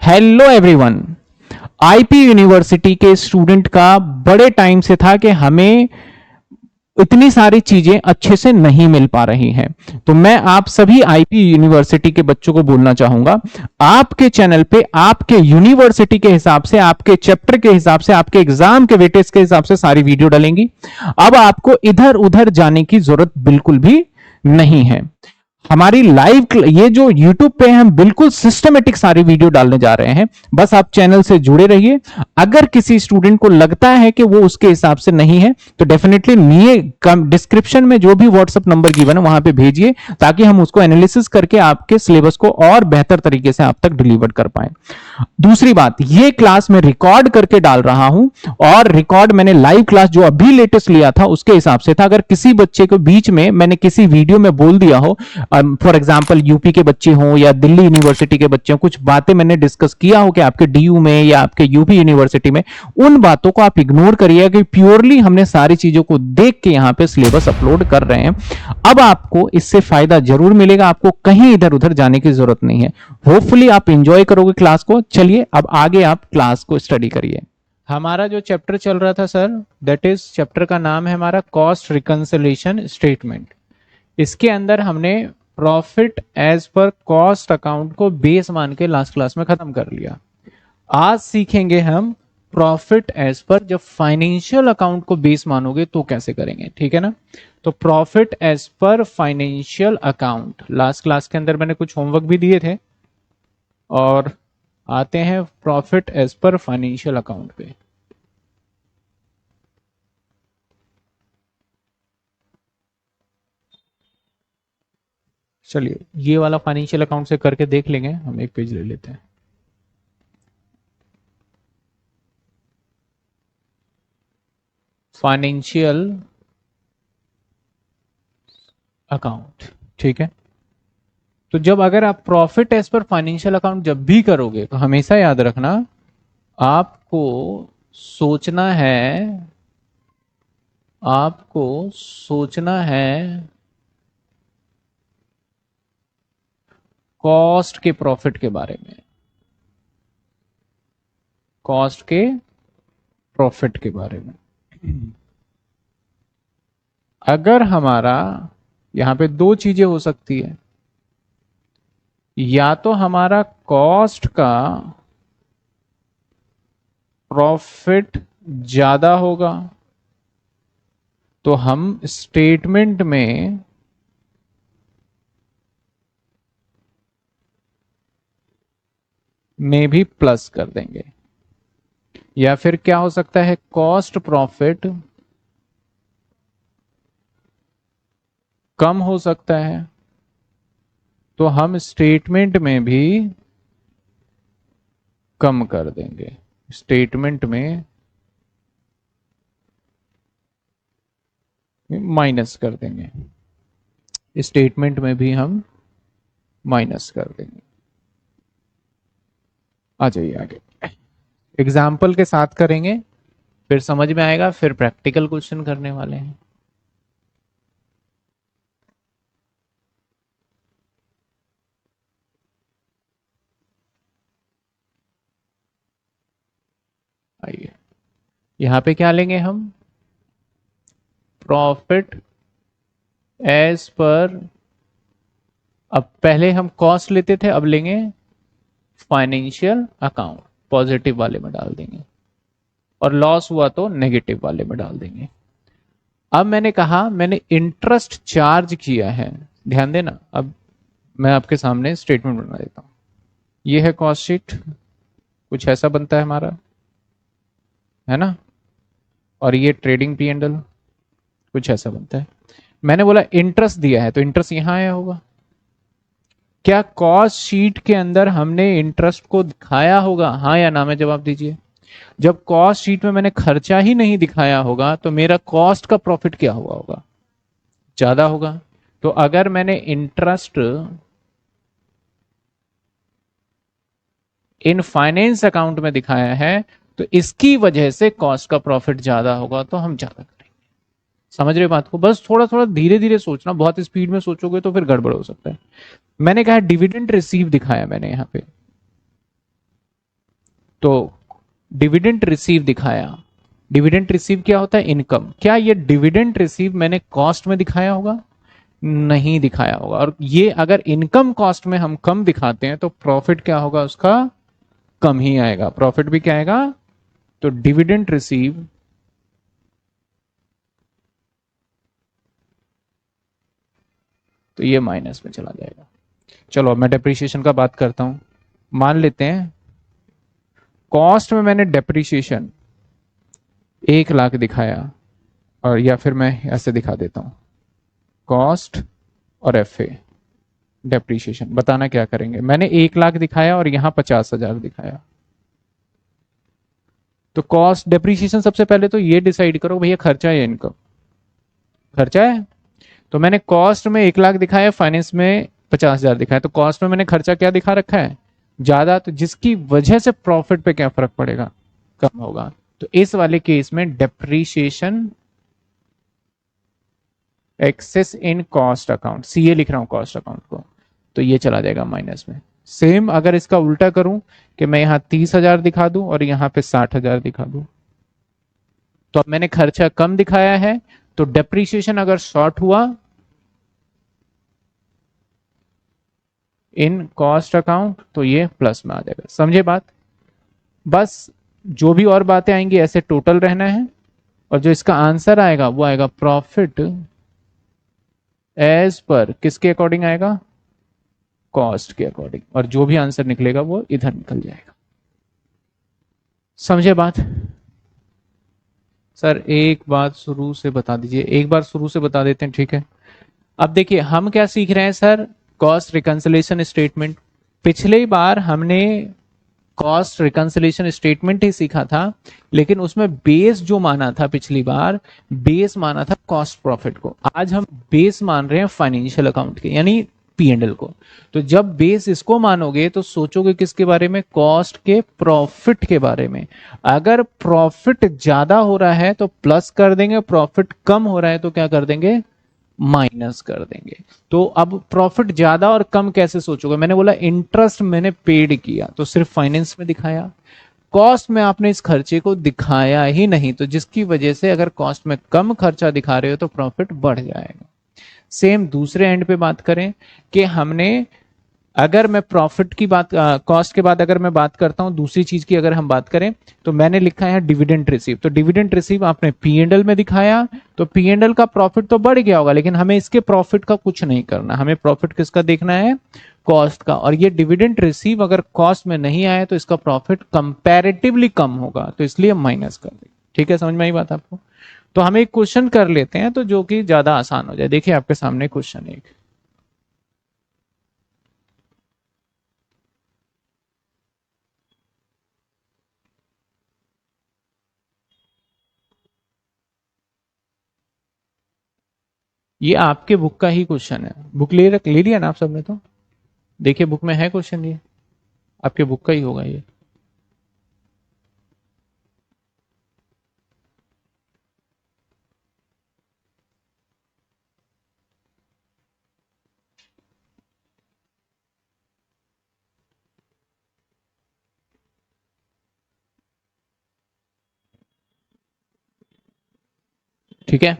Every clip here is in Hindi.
Hello everyone. आईपी यूनिवर्सिटी के स्टूडेंट का बड़े टाइम से था कि हमें इतनी सारी चीजें अच्छे से नहीं मिल पा रही हैं। तो मैं आप सभी आईपी यूनिवर्सिटी के बच्चों को बोलना चाहूंगा, आपके चैनल पे आपके यूनिवर्सिटी के हिसाब से, आपके चैप्टर के हिसाब से, आपके एग्जाम के वेटेज के हिसाब से सारी वीडियो डलेंगी। अब आपको इधर उधर जाने की जरूरत बिल्कुल भी नहीं है। हमारी लाइव ये जो YouTube पे हम बिल्कुल सिस्टमेटिक सारी वीडियो डालने जा रहे हैं। बस आप चैनल से जुड़े रहिए। अगर किसी स्टूडेंट को लगता है कि वो उसके हिसाब से नहीं है तो डेफिनेटली डिस्क्रिप्शन में जो भी व्हाट्सएप नंबर गिवन है वहां पे भेजिए, ताकि हम उसको एनालिसिस करके आपके सिलेबस को और बेहतर तरीके से आप तक डिलीवर कर पाए। दूसरी बात, ये क्लास मैं रिकॉर्ड करके डाल रहा हूं और रिकॉर्ड मैंने लाइव क्लास जो अभी लेटेस्ट लिया था उसके हिसाब से था। अगर किसी बच्चे को बीच में मैंने किसी वीडियो में बोल दिया हो, फॉर एग्जांपल यूपी के बच्चे हों या दिल्ली यूनिवर्सिटी के बच्चे हों, कुछ बातें मैंने डिस्कस किया हो कि आपके डीयू में या आपके यूपी यूनिवर्सिटी में, उन बातों को आप इग्नोर करिएगा कि प्योरली हमने सारी चीजों को देख के यहां पे सिलेबस अपलोड कर रहे हैं। अब आपको इससे फायदा जरूर मिलेगा, आपको कहीं इधर उधर जाने की जरूरत नहीं है। होपफुली आप इंजॉय करोगे क्लास को। चलिए अब आगे आप क्लास को स्टडी करिए। हमारा जो चैप्टर चल रहा था सर, दैट इज चैप्टर का नाम है हमारा कॉस्ट रिकंसिलिएशन स्टेटमेंट। इसके अंदर हमने profit as per cost account को बेस मान के लास्ट क्लास में खत्म कर लिया। आज सीखेंगे हम प्रॉफिट एज पर, जब फाइनेंशियल अकाउंट को बेस मानोगे तो कैसे करेंगे, ठीक है ना। तो profit as per financial account, last class के अंदर मैंने कुछ होमवर्क भी दिए थे। और आते हैं profit as per financial account पे। चलिए ये वाला फाइनेंशियल अकाउंट से करके देख लेंगे। हम एक पेज ले लेते हैं। फाइनेंशियल अकाउंट, ठीक है। तो जब अगर आप profit as per financial account जब भी करोगे तो हमेशा याद रखना, आपको सोचना है कॉस्ट के प्रॉफिट के बारे में, कॉस्ट के प्रॉफिट के बारे में। अगर हमारा यहां पे दो चीजें हो सकती है, या तो हमारा कॉस्ट का प्रॉफिट ज्यादा होगा तो हम स्टेटमेंट में भी प्लस कर देंगे, या फिर क्या हो सकता है, कॉस्ट प्रॉफिट कम हो सकता है तो हम स्टेटमेंट में भी कम कर देंगे, स्टेटमेंट में माइनस कर देंगे, स्टेटमेंट में भी हम माइनस कर देंगे। आ जाइए आगे, एग्जाम्पल के साथ करेंगे, फिर समझ में आएगा, फिर प्रैक्टिकल क्वेश्चन करने वाले हैं। आइए यहां पे क्या लेंगे हम, प्रॉफिट एज पर, अब पहले हम कॉस्ट लेते थे, अब लेंगे फाइनेंशियल अकाउंट, पॉजिटिव वाले में डाल देंगे, और लॉस हुआ तो नेगेटिव वाले में डाल देंगे। अब मैंने कहा मैंने इंटरेस्ट चार्ज किया है, ध्यान देना। अब मैं आपके सामने स्टेटमेंट बना देता हूं। ये है कॉस्ट शीट, कुछ ऐसा बनता है हमारा, है ना। और ये ट्रेडिंग पी एंड एल, कुछ ऐसा बनता है। मैंने बोला इंटरेस्ट दिया है तो इंटरेस्ट यहां आया होगा। क्या कॉस्ट शीट के अंदर हमने इंटरेस्ट को दिखाया होगा, हाँ या ना में जवाब दीजिए। जब कॉस्ट शीट में मैंने खर्चा ही नहीं दिखाया होगा तो मेरा कॉस्ट का प्रॉफिट क्या हुआ होगा, ज्यादा होगा। तो अगर मैंने इंटरेस्ट इन फाइनेंस अकाउंट में दिखाया है तो इसकी वजह से कॉस्ट का प्रॉफिट ज्यादा होगा, तो हम ज्यादा करेंगे। समझ रहे बात को, बस थोड़ा थोड़ा धीरे धीरे सोचना, बहुत स्पीड में सोचोगे तो फिर गड़बड़ हो सकता है। मैंने कहा डिविडेंड रिसीव दिखाया मैंने यहां पे, तो डिविडेंड रिसीव दिखाया। डिविडेंड रिसीव क्या होता है? इनकम। क्या ये डिविडेंड रिसीव मैंने कॉस्ट में दिखाया होगा? नहीं दिखाया होगा। और ये अगर इनकम कॉस्ट में हम कम दिखाते हैं तो प्रॉफिट क्या होगा उसका? कम ही आएगा। प्रॉफिट भी क्या आएगा? तो डिविडेंड रिसीव तो ये माइनस में चला जाएगा। चलो अब मैं डेप्रिसिएशन का बात करता हूं। मान लेते हैं कॉस्ट में मैंने डेप्रिसिएशन 1 लाख दिखाया, और या फिर मैं ऐसे दिखा देता हूं, कॉस्ट और एफ ए डेप्रिसिएशन। बताना क्या करेंगे? मैंने 1 लाख दिखाया और यहां 50,000 दिखाया। तो कॉस्ट डेप्रिसिएशन सबसे पहले तो ये डिसाइड करो भैया खर्चा है या इनकम? खर्चा है। तो मैंने कॉस्ट में 1 लाख दिखाया, फाइनेंस में 50,000 दिखाया। तो कॉस्ट में मैंने खर्चा क्या दिखा रखा है? ज्यादा। तो जिसकी वजह से प्रॉफिट पे क्या फर्क पड़ेगा? कम होगा। तो इस वाले केस में depreciation excess in cost account, CA लिख रहा हूं कॉस्ट अकाउंट को, तो ये चला जाएगा माइनस में। सेम अगर इसका उल्टा करूं कि मैं यहां 30,000 दिखा दूं और यहां पे 60,000 दिखा दूं, तो अब मैंने खर्चा कम दिखाया है, तो डेप्रीशिएशन अगर शॉर्ट हुआ इन कॉस्ट अकाउंट तो ये प्लस में आ जाएगा। समझे बात? बस जो भी और बातें आएंगी ऐसे टोटल रहना है, और जो इसका आंसर आएगा वो आएगा प्रॉफिट एज पर किसके अकॉर्डिंग आएगा? कॉस्ट के अकॉर्डिंग। और जो भी आंसर निकलेगा वो इधर निकल जाएगा। समझे बात? सर एक बात शुरू से बता दीजिए, एक बार शुरू से बता देते हैं, ठीक है? अब देखिए हम क्या सीख रहे हैं सर? Cost reconciliation statement. पिछले बार हमने कॉस्ट रिकंसिलेशन स्टेटमेंट ही सीखा था, लेकिन उसमें बेस जो माना था पिछली बार, बेस माना था कॉस्ट प्रॉफिट को। आज हम बेस मान रहे हैं फाइनेंशियल अकाउंट के, यानी पी&एल को। तो जब बेस इसको मानोगे तो सोचोगे किसके बारे में? कॉस्ट के प्रॉफिट के बारे में। अगर प्रॉफिट ज्यादा हो रहा है तो प्लस कर देंगे, प्रॉफिट कम हो रहा है तो क्या कर देंगे? माइनस कर देंगे। तो अब प्रॉफिट ज्यादा और कम कैसे सोचोगे? मैंने बोला इंटरेस्ट मैंने पेड किया तो सिर्फ फाइनेंस में दिखाया, कॉस्ट में आपने इस खर्चे को दिखाया ही नहीं, तो जिसकी वजह से अगर कॉस्ट में कम खर्चा दिखा रहे हो तो प्रॉफिट बढ़ जाएगा। सेम दूसरे एंड पे बात करें कि हमने, अगर मैं प्रॉफिट की बात, कॉस्ट के बाद अगर मैं बात करता हूं दूसरी चीज की, अगर हम बात करें तो मैंने लिखा है डिविडेंड रिसीव। तो डिविडेंड रिसीव आपने पी&एल में दिखाया, तो पी&एल का प्रॉफिट तो बढ़ गया होगा, लेकिन हमें इसके प्रॉफिट का कुछ नहीं करना, हमें प्रॉफिट किसका देखना है? कॉस्ट का। और ये डिविडेंड रिसीव अगर कॉस्ट में नहीं आया तो इसका प्रॉफिट कंपैरेटिवली कम होगा, तो इसलिए माइनस कर देंगे। ठीक है, समझ में आई बात आपको? तो हम एक क्वेश्चन कर लेते हैं तो जो कि ज्यादा आसान हो जाए। देखिए आपके सामने क्वेश्चन एक, ये आपके बुक का ही क्वेश्चन है। बुक ले लिया ना आप सबने? तो देखिए बुक में है क्वेश्चन, ये आपके बुक का ही होगा ये। ठीक है,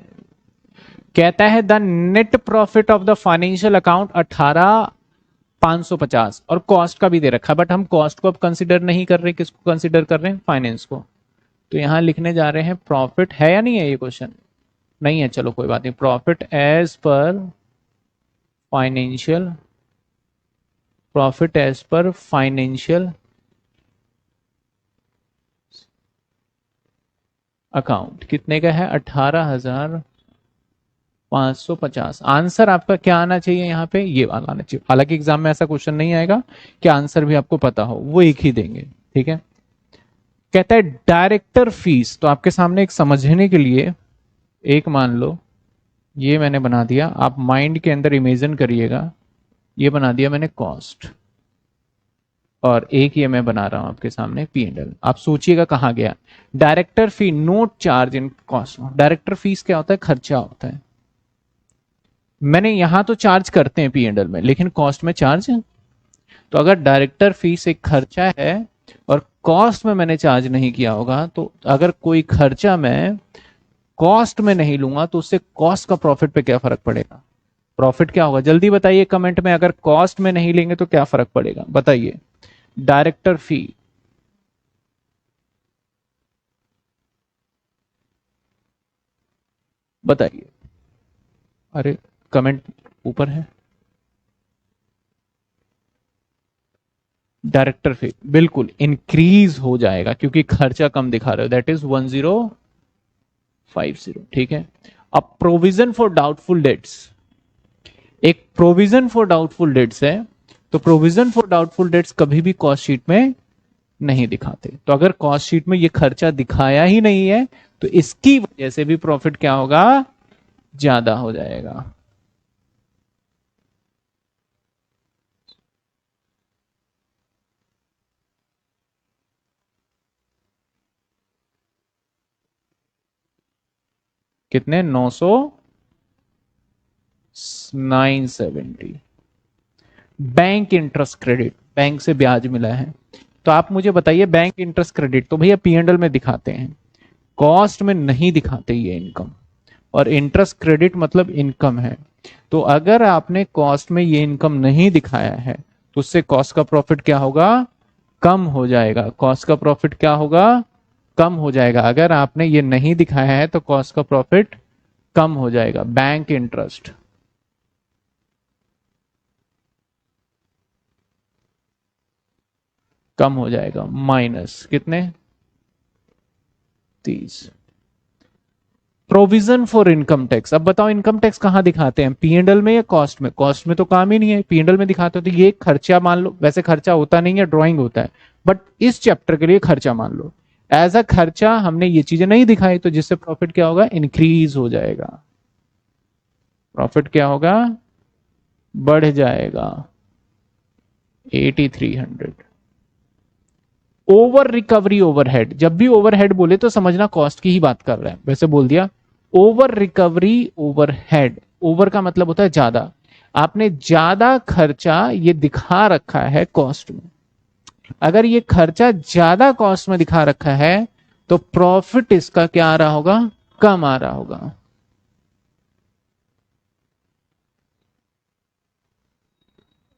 कहता है the net profit of the financial account 18,550, और कॉस्ट का भी दे रखा है, बट हम कॉस्ट को अब कंसिडर नहीं कर रहे, किसको कंसिडर कर रहे हैं? फाइनेंस को। तो यहां लिखने जा रहे हैं प्रॉफिट, है या नहीं है? ये क्वेश्चन नहीं है, चलो कोई बात नहीं। Profit as per financial, profit as per financial account कितने का है? 18,550। आंसर आपका क्या आना चाहिए यहाँ पे? ये वाला आना चाहिए। हालांकि एग्जाम में ऐसा क्वेश्चन नहीं आएगा कि आंसर भी आपको पता हो, वो एक ही देंगे। ठीक है, कहता है डायरेक्टर फीस। तो आपके सामने एक समझने के लिए एक मान लो ये मैंने बना दिया, आप माइंड के अंदर इमेजिन करिएगा, ये बना दिया मैंने कॉस्ट, और एक ये मैं बना रहा हूं आपके सामने पी&एल। आप सोचिएगा कहां गया director fee? Note charge in cost. Director fees क्या होता है? खर्चा होता है। मैंने यहां तो चार्ज करते हैं पी&एल में, लेकिन कॉस्ट में चार्ज है। तो अगर डायरेक्टर फीस एक खर्चा है और कॉस्ट में मैंने चार्ज नहीं किया होगा, तो अगर कोई खर्चा मैं कॉस्ट में नहीं लूंगा तो उससे कॉस्ट का प्रॉफिट पे क्या फर्क पड़ेगा? प्रॉफिट क्या होगा जल्दी बताइए कमेंट में, अगर कॉस्ट में नहीं लेंगे तो क्या फर्क पड़ेगा बताइए? डायरेक्टर फी, बताइए। अरे कमेंट ऊपर है। डायरेक्टर फी बिल्कुल इंक्रीज हो जाएगा क्योंकि खर्चा कम दिखा रहे हो, दैट इज 1050। ठीक है। अब प्रोविजन फॉर डाउटफुल डेट्स, एक प्रोविजन फॉर डाउटफुल डेट्स है, तो प्रोविजन फॉर डाउटफुल डेट्स कभी भी कॉस्ट शीट में नहीं दिखाते। तो अगर कॉस्ट शीट में ये खर्चा दिखाया ही नहीं है तो इसकी वजह से भी प्रॉफिट क्या होगा? ज्यादा हो जाएगा। कितने? 970। बैंक इंटरेस्ट क्रेडिट, बैंक से ब्याज मिला है, तो आप मुझे बताइए बैंक इंटरेस्ट क्रेडिट तो भैया पीएनडल में दिखाते हैं, कॉस्ट में नहीं दिखाते ये इनकम, और इंटरेस्ट क्रेडिट मतलब इनकम है। तो अगर आपने कॉस्ट में ये इनकम नहीं दिखाया है तो उससे कॉस्ट का प्रॉफिट क्या होगा? कम हो जाएगा। कॉस्ट का प्रॉफिट क्या होगा? कम हो जाएगा। अगर आपने ये नहीं दिखाया है तो कॉस्ट का प्रॉफिट कम हो जाएगा। बैंक इंटरेस्ट कम हो जाएगा, माइनस कितने? 30। प्रोविजन फॉर इनकम टैक्स, अब बताओ इनकम टैक्स कहां दिखाते हैं, पीएनडल में या कॉस्ट में? कॉस्ट में तो काम ही नहीं है, पीएनडल में दिखाते हो। तो ये खर्चा मान लो, वैसे खर्चा होता नहीं है, ड्राइंग होता है, बट इस चैप्टर के लिए खर्चा मान लो। एज अ खर्चा हमने ये चीजें नहीं दिखाई, तो जिससे प्रॉफिट क्या होगा? इंक्रीज हो जाएगा। प्रॉफिट क्या होगा? बढ़ जाएगा 8300। ओवर रिकवरी ओवरहेड, जब भी ओवरहेड बोले तो समझना कॉस्ट की ही बात कर रहे हैं, वैसे बोल दिया। ओवर रिकवरी ओवरहेड, ओवर का मतलब होता है ज्यादा, आपने ज्यादा खर्चा ये दिखा रखा है कॉस्ट में। अगर ये खर्चा ज्यादा कॉस्ट में दिखा रखा है तो प्रॉफिट इसका क्या आ रहा होगा? कम आ रहा होगा।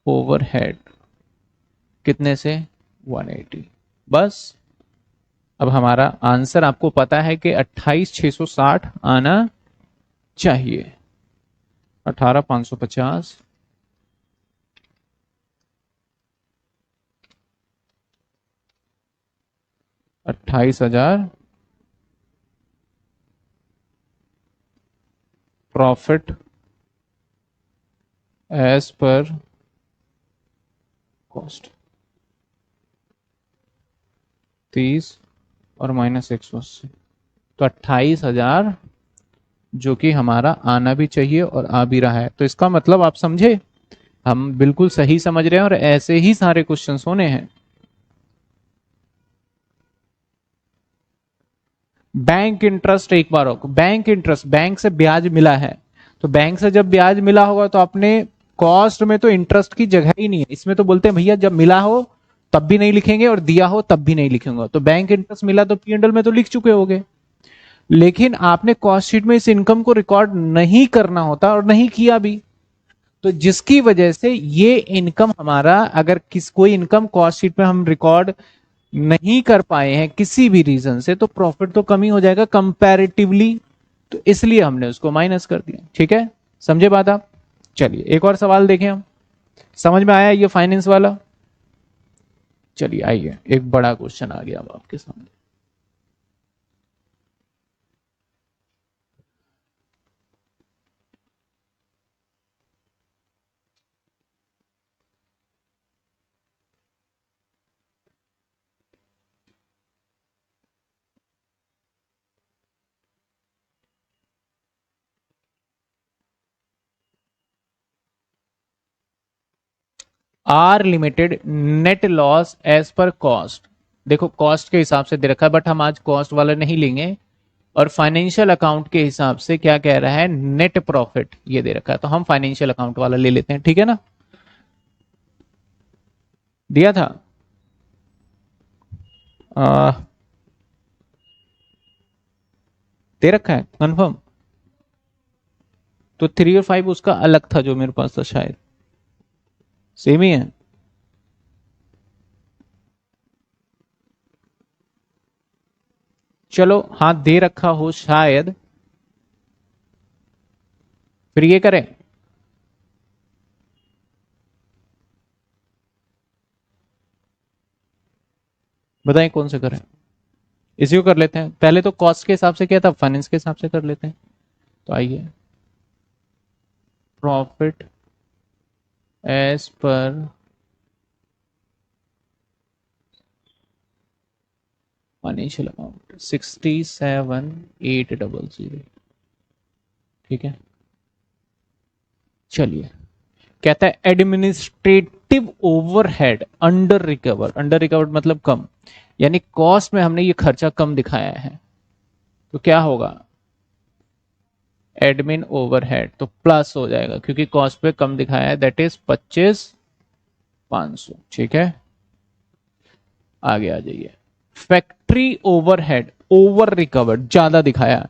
ओवरहेड कितने से? 180। बस अब हमारा आंसर आपको पता है कि 28660 आना चाहिए। 18550 28,000 प्रॉफिट एज पर कॉस्ट, 30 और माइनस 180, तो 28,000 जो कि हमारा आना भी चाहिए और आ भी रहा है। तो इसका मतलब आप समझे, हम बिल्कुल सही समझ रहे हैं और ऐसे ही सारे क्वेश्चन होने हैं। बैंक इंटरेस्ट एक बार हो, बैंक इंटरेस्ट, बैंक से ब्याज मिला है, तो बैंक से जब ब्याज मिला होगा तो अपने कॉस्ट में तो इंटरेस्ट की जगह ही नहीं है। इसमें तो बोलते हैं भैया जब मिला हो तब भी नहीं लिखेंगे और दिया हो तब भी नहीं लिखेंगे। तो बैंक इंटरेस्ट मिला तो पीएनडल में तो लिख चुके होगे, लेकिन आपने कॉस्ट शीट में इस इनकम को रिकॉर्ड नहीं करना होता और नहीं किया भी, तो जिसकी वजह से ये इनकम हमारा, अगर कोई इनकम कॉस्ट शीट में हम रिकॉर्ड नहीं कर पाए हैं किसी भी रीजन से, तो प्रॉफिट तो कम ही हो जाएगा कंपैरेटिवली, तो इसलिए हमने उसको माइनस कर दिया। ठीक है, समझे बात आप? चलिए एक और सवाल देखें हम, समझ में आया ये फाइनेंस वाला? चलिए आइए, एक बड़ा क्वेश्चन आ गया अब आपके सामने। R limited net loss as per cost, देखो कॉस्ट के हिसाब से दे रखा है बट हम आज कॉस्ट वाला नहीं लेंगे, और फाइनेंशियल अकाउंट के हिसाब से क्या कह रहा है? नेट प्रॉफिट ये दे रखा है, तो हम फाइनेंशियल अकाउंट वाला ले लेते हैं। ठीक है ना, दिया था। आ, दे रखा है कंफर्म। तो 3 और 5 उसका अलग था जो मेरे पास था, शायद सेम ही है। चलो हाँ दे रखा हो शायद, फिर ये करें। बताएं कौन से करें। इसी को कर लेते हैं, पहले तो कॉस्ट के हिसाब से किया था, फाइनेंस के हिसाब से कर लेते हैं। तो आइए, profit as per financial account 67,800। ठीक है, चलिए। कहता है administrative overhead under recovered. Under recovered मतलब कम, यानी कॉस्ट में हमने ये खर्चा कम दिखाया है, तो क्या होगा, एडमिन ओवरहेड तो प्लस हो जाएगा क्योंकि कॉस्ट पे कम दिखाया है, दैट इज 25,500। ठीक है, आगे आ जाइए। फैक्ट्री ओवरहेड ओवर रिकवर्ड ज्यादा दिखाया,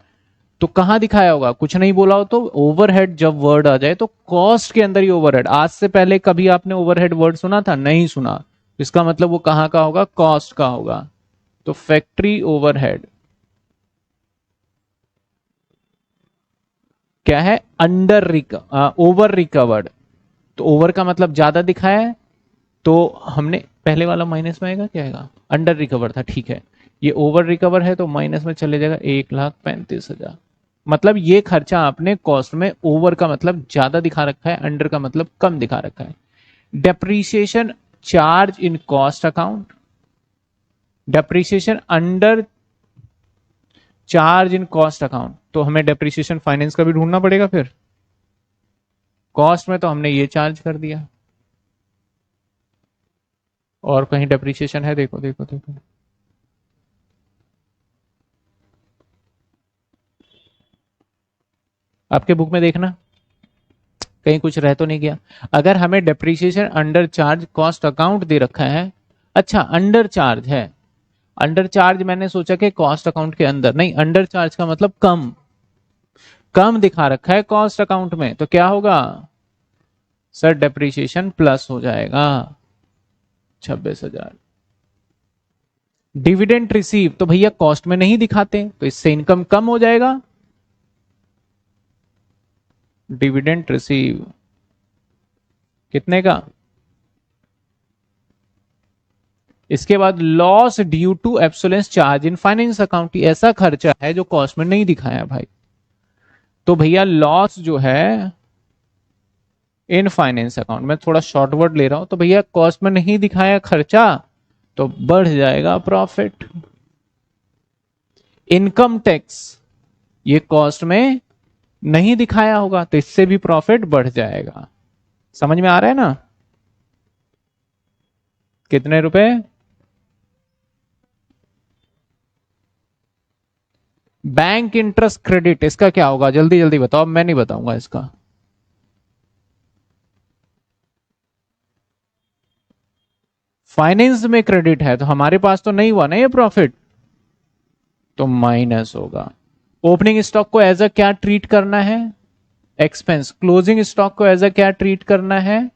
तो कहां दिखाया होगा, कुछ नहीं बोला हो तो ओवरहेड जब वर्ड आ जाए तो कॉस्ट के अंदर ही ओवरहेड। आज से पहले कभी आपने ओवरहेड वर्ड सुना था, नहीं सुना, इसका मतलब वो कहां का होगा, कॉस्ट का होगा। तो फैक्ट्री ओवरहेड क्या है, ओवर रिकवर्ड। तो ओवर का मतलब ज्यादा दिखाया है, तो हमने पहले वाला माइनस में आएगा, क्या आएगा, अंडर रिकवर था, ठीक है। ये ओवर रिकवर है तो माइनस में चले जाएगा 1,35,000। मतलब ये खर्चा आपने कॉस्ट में ओवर का मतलब ज्यादा दिखा रखा है, अंडर का मतलब कम दिखा रखा है। Depreciation charge in cost account, depreciation under charge in cost account, तो हमें डेप्रीशिएशन फाइनेंस का भी ढूंढना पड़ेगा फिर। कॉस्ट में तो हमने ये चार्ज कर दिया, और कहीं डेप्रीशिएशन है, देखो देखो देखो, आपके बुक में देखना कहीं कुछ रह तो नहीं गया। अगर हमें depreciation under charge cost account दे रखा है, अच्छा अंडर चार्ज है, अंडर चार्ज मैंने सोचा कि कॉस्ट अकाउंट के अंदर, नहीं, अंडर चार्ज का मतलब कम, कम दिखा रखा है कॉस्ट अकाउंट में, तो क्या होगा सर, डेप्रीशिएशन प्लस हो जाएगा 26,000। डिविडेंड रिसीव तो भैया कॉस्ट में नहीं दिखाते, तो इससे इनकम कम हो जाएगा, डिविडेंड रिसीव कितने का। इसके बाद loss due to obsolescence charge in finance account, ऐसा खर्चा है जो कॉस्ट में नहीं दिखाया भाई, तो भैया लॉस जो है इन फाइनेंस अकाउंट में, थोड़ा शॉर्ट वर्ड ले रहा हूं, तो भैया कॉस्ट में नहीं दिखाया खर्चा तो बढ़ जाएगा प्रॉफिट। इनकम टैक्स ये कॉस्ट में नहीं दिखाया होगा तो इससे भी प्रॉफिट बढ़ जाएगा। समझ में आ रहा है ना, कितने रुपए। बैंक इंटरेस्ट क्रेडिट इसका क्या होगा, जल्दी जल्दी बताओ, मैं नहीं बताऊंगा इसका। फाइनेंस में क्रेडिट है तो हमारे पास तो नहीं हुआ ना ये प्रॉफिट, तो माइनस होगा। ओपनिंग स्टॉक को एज अ क्या ट्रीट करना है, एक्सपेंस। क्लोजिंग स्टॉक को एज अ क्या ट्रीट करना है,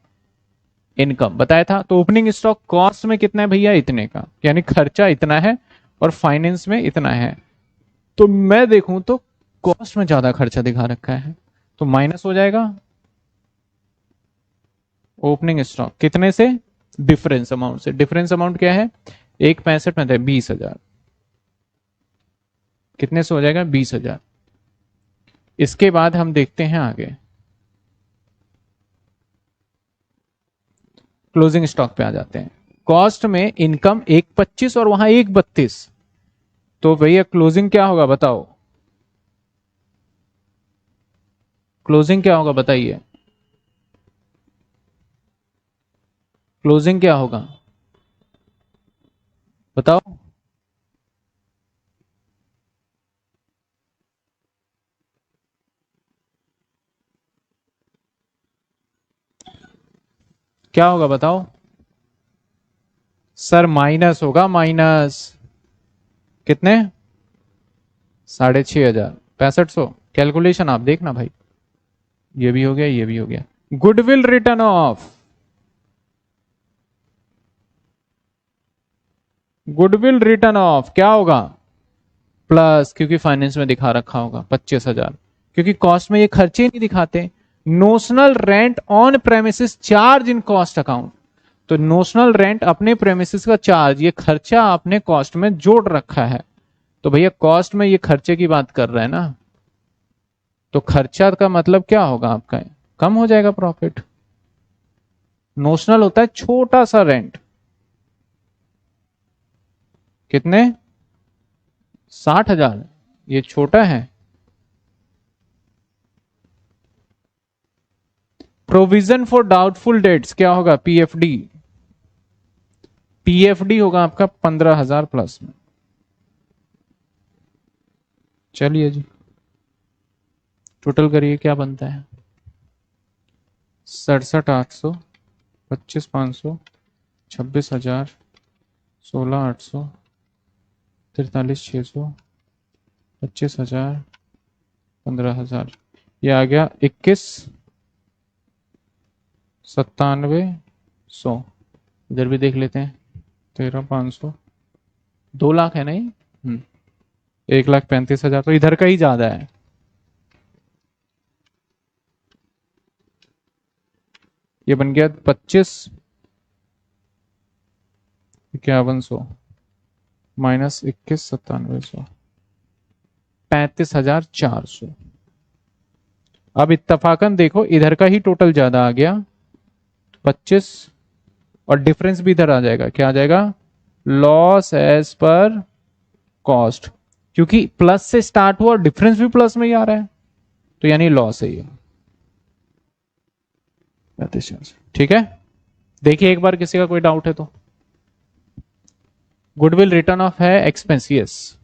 इनकम बताया था। तो ओपनिंग स्टॉक कॉस्ट में कितना है भैया, इतने का, यानी खर्चा इतना है, और फाइनेंस में इतना है, तो मैं देखूं तो कॉस्ट में ज्यादा खर्चा दिखा रखा है, तो माइनस हो जाएगा। ओपनिंग स्टॉक कितने से, डिफरेंस अमाउंट से। डिफरेंस अमाउंट क्या है, 1,65 में था 20,000, कितने से हो जाएगा 20,000। इसके बाद हम देखते हैं आगे, क्लोजिंग स्टॉक पे आ जाते हैं। कॉस्ट में इनकम 1,25 और वहां 1,32, तो भैया क्लोजिंग क्या होगा बताओ, क्लोजिंग क्या होगा बताइए, क्लोजिंग क्या होगा बताओ। क्या होगा बताओ सर, माइनस होगा, माइनस। कितने? 6,500, 6500। कैलकुलेशन आप देखना भाई, ये भी हो गया, ये भी हो गया। Goodwill return of, goodwill return of क्या होगा? प्लस, क्योंकि फाइनेंस में दिखा रखा होगा 25,000, क्योंकि कॉस्ट में ये खर्चे ही नहीं दिखाते। Notional rent on premises charge in cost account, तो नोशनल रेंट अपने प्रेमिसेस का चार्ज, ये खर्चा आपने कॉस्ट में जोड़ रखा है। तो भैया कॉस्ट में ये खर्चे की बात कर रहा है ना, तो खर्चा का मतलब क्या होगा आपका? कम हो जाएगा प्रॉफिट। नोशनल होता है छोटा सा रेंट, कितने? 60,000, ये छोटा है। प्रोविजन फॉर डाउटफुल डेट्स क्या होगा? पीएफडी, पीएफडी होगा आपका 15,000 प्लस में। चलिए जी, टोटल करिए क्या बनता है? 67,800, 25,500, 26,000, 16,800, 43,600, 25,000, 15,000, ये आ गया 21,97,100। इधर भी देख लेते हैं, 13,500, 2 लाख है नहीं, 1,35,000, तो इधर का ही ज्यादा है। ये बन गया 25,51,100 माइनस 21,97,100, 35,400। अब इत्तफाकन देखो इधर का ही टोटल ज्यादा आ गया 25, और डिफरेंस भी इधर आ जाएगा, क्या आ जाएगा? लॉस एज पर कॉस्ट, क्योंकि प्लस से स्टार्ट हुआ और डिफरेंस भी प्लस में ही आ रहा है, तो यानी लॉस है ये। ठीक है, देखिए एक बार किसी का कोई डाउट है तो। गुडविल रिटर्न ऑफ है एक्सपेंसियस,